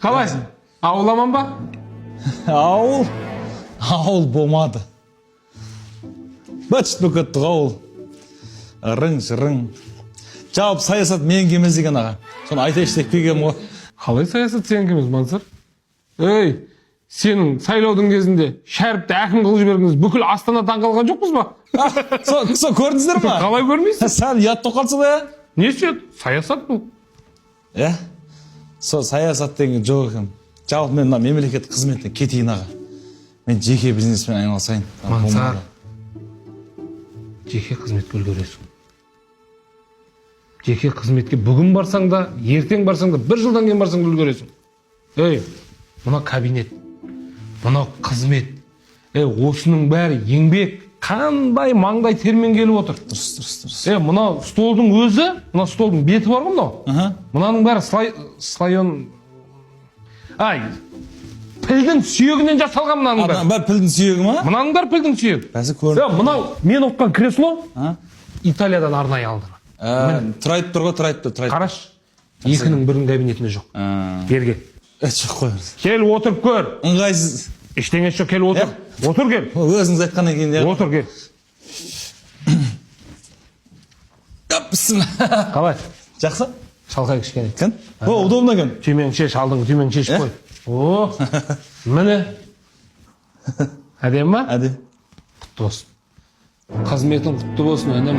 Қалайсың? Ауыл аман ба? Ауыл болмады. Бәтшіт бөкеттік ауыл. Рың. Жауап саясат менің кемез деген аға. Соны айтайшы деп келгенмін ғой. Қалай саясат сенің кемез, Мансұр? Ей, сенің сайлаудың кезінде Шәріпті әкім қылып жібергіңіз, бүкіл Астана таңқалған жоқпыз ба? Со көрдіңіздер ма? Қалай көрмейсің? Сәл ұят болып қалса да. Не сөйт? Саясат бұл. Со саясат деген жоқ екен. Жалпы мен мына мемлекеттік қызметтен кетейін аға. Мен жеке бизнеспен айналысайын. Мансар, жеке қызметке үлгересің. Жеке қызметке бүгін барсаң да, ертең барсаң да, бір жылдан кейін барсаң да үлгересің. Ей, мына кабинет, мына қызмет, осының бәрі еңбек, қандай маңдай термен келіп отыр. Дұрыс. Мына столдың өзі, мына столдың беті бар ғой мынау. Мынаның бәрі слайон... Пілдің сүйегінен жасалған мынаның бәрі. Бәрі пілдің сүйегі ма? Мынаның бәрі пілдің сүйегі. Бәсі көрініп. Мынау мен оққан кресло Италиядан арнайы алдырған. Тұрайып тұр ғой, Қараш, екінің бірінің кабинетінде жоқ. Берге. Жоқ қой. Кел, отырып көр. Ыңғайсыз. Ештеңе жоқ, кел, отыр. Отыр, кел. Өзіңіз айтқаннан кейін де. Отыр, кел. Қалай? Жақсы? Шалқай кішкене. Кін? Удобно кін? Түймені шеш, алдыңғы түймені шешіп қой. Міне. Әдем ба? Әдем. Құтты болсын. Қызметің құтты болсын, әнем.